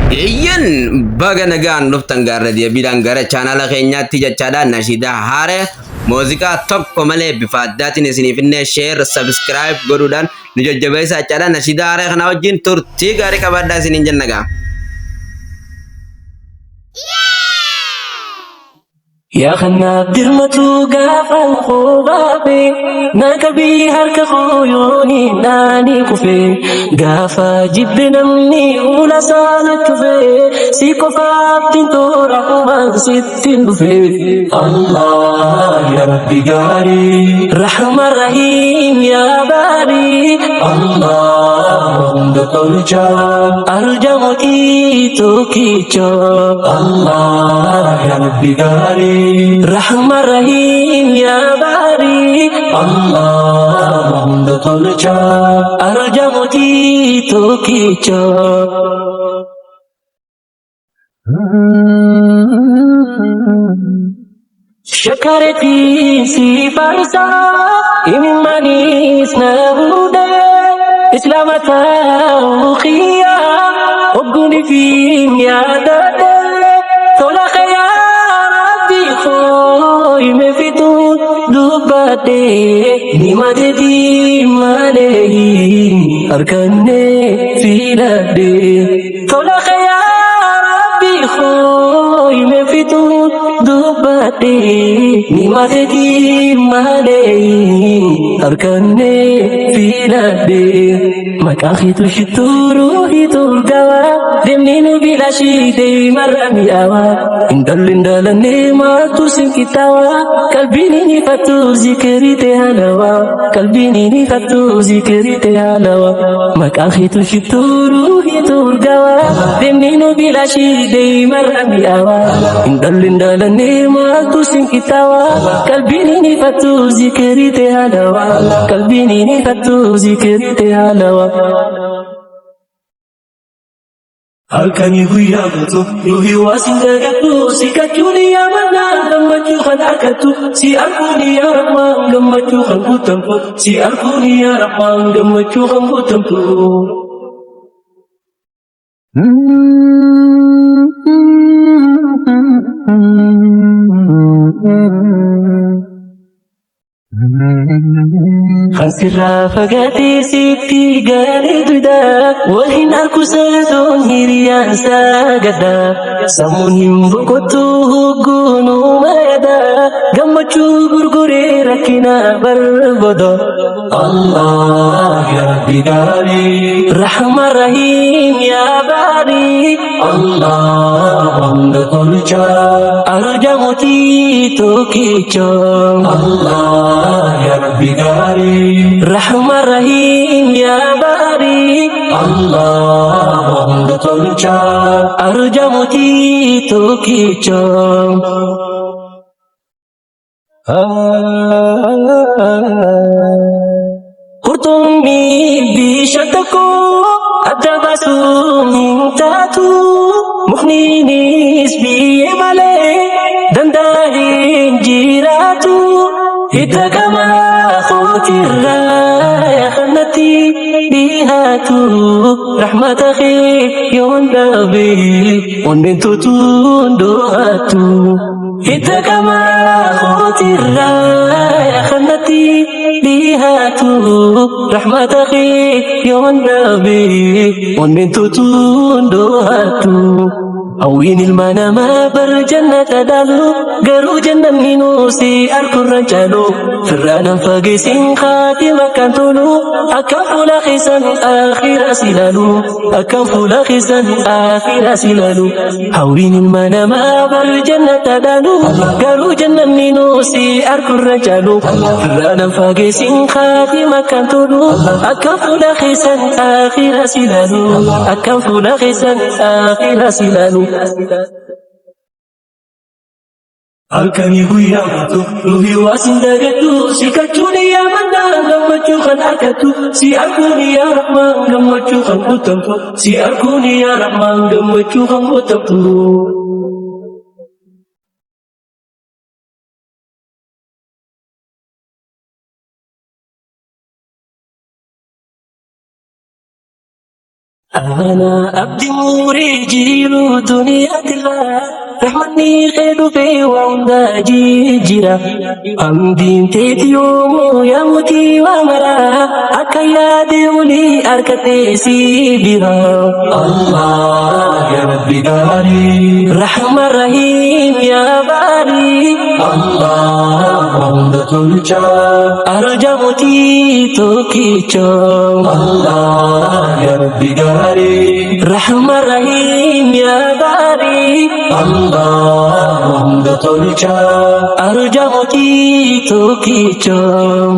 Iyyan baga nagaan dhuftan gaarra deebiidhaan gara chaanala keenyaatti jechaadhaan nashiidaa haaree muuziqaa tokko malee bifa addaatiin isiniif illee sheer sabskiraayib godhuudhaan nu jajjabeessaa jechaadhaan nashiidaa haaree kana wajjin turtii gaarii qabaadhaa isiniin jenna. يا خناب درمتو قافل خوبابي ناقبي هرك خويوني ناني كفي قافا جبنا مني ولا سالك كفي سيكو فابتين تورا وما ستين كفي الله يا ربي قاري رحمة رحيم يا باري الله الجمتي توكيتو الله يا ربي قاري رحمة رحيم يا باري الله بطلجا أرجمتي توكيجا شكرتي سي فارسا إمانيس نبودة إسلامتا وخيا وقوني فيم يا دادة ثولا ni madadi malehi arkanne filade thola khaya rabbi khoy me fitu dubate ni madadi malehi arkanne filade makakhitu shituru hiturgawa demninu bilashi de marami awa indalindalane ma tusin kitawa kalbini ni fatu zikri te halawa kalbini ni fatu zikri te halawa makakhitu shituru hiturgawa demninu bilashi de marami awa indalindalane ma tusin kitawa kalbini ni fatu zikri te halawa kalbini ni fatu zikri te halawa Halkani guyyaa guutuu nuyi waasin dagatu si kachuuni yaa mannaan gammachuu kan harkatu si arguuni yaa rahmaan gammachuu kan guutamtu si arguuni yaa rahmaan gammachuu kan guutamtu. Khasirraa fagaatee sitti gaarii duyda waliin harkusatuun hiriyaan saagada sammuun hin boqotu hoggoonuu mayada gammachuu gurguree rakkina barbada. Allah ya Rabbi gaarii Rahma Rahiim ya Baari Allah hunda tolcha arjamutii tokkicha Allah ya Rabbi gari Rahman Rahim ya Bari Allah tolcha arjamuti tokicha Kurtummi bishatako adabasu mintatu mukhninis biye male dandahin jiratu Itakama khutirra ya khanati dihatu rahmatakhi yon nabi onin tutun doatu Itakama khutirra ya khanati dihatu rahmatakhi yon nabi onin tutun doatu أوين المنام بر جنة دالو قرو جنة منوسي أركو الرجالو فرانا فاقسين خاتمة كانتولو أكفو لخيسان آخر سلالو أكفو لخيسان آخر سلالو أوين المنام بر جنة دالو قرو جنة منوسي أركو الرجالو فرانا فاقسين خاتمة كانتولو أكفو لخيسان آخر سلالو أكفو لخيسان آخر سلالو Halkani guyyaa guutuu nuyi waasin dagatu si kachuuni yaa mannaan gammachuu kan harkatu si arguuni yaa rahmaan gammachuu kan guutamtu si arguuni yaa rahmaan gammachuu kan guutamtu. أنا أبدي موري جيرو دنيا تلا رحمني خير في وعند جيجرا أمدين تيتيومو يموتي ومرا أكيا ديولي أركتي سيبرا الله يا ربي داري رحمة رحيم يا باري الله وعند تلجا أرجع موتي توكيشو الله يا ربي داري رحمة رحيم يا باري الله وعند تلجا أرجع موتي توكيشو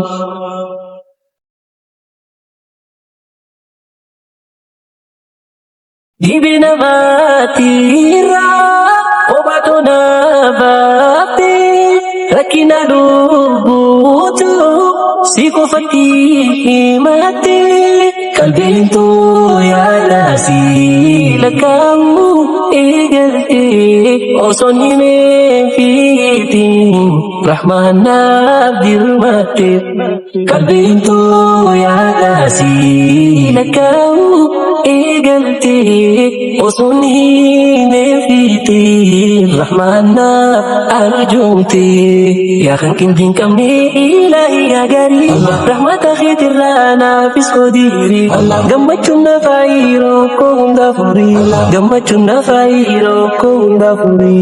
Dibina matira obatuna bate rakina lubutu sikufati mate kalbintu ya nasi lakam egalte osoni me fiti rahmana dirmate kalbintu ya nasi lakam egalte osoni me fiti rahmana arjumti ya khankin din kami ilahi ya gari rahmata khitirana fiskodiri gammachuna fairo kunda furi gammachuna fairo kunda furi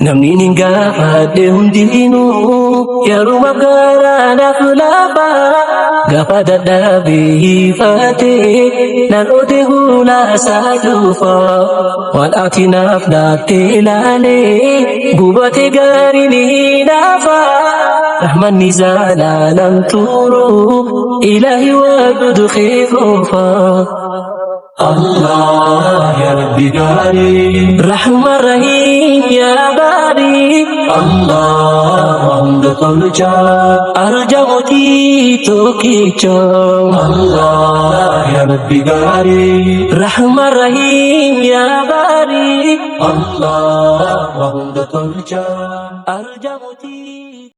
namni ningaafadhe hundinuu yeruma garaana fulafa gaafa dadhabee hiifate nan ote hulaasaa dhufa waan ati naaf laatte ilaale gubate gaarii ni naafa rahmanni zaalaalam turu ilaahi waadudu khiifuufa الله يا ربي داري رحمة رحيم يا باري الله وعند تلجا أرجع موتي توكيشو الله يا ربي داري رحمة رحيم يا باري الله وعند تلجا أرجع موتي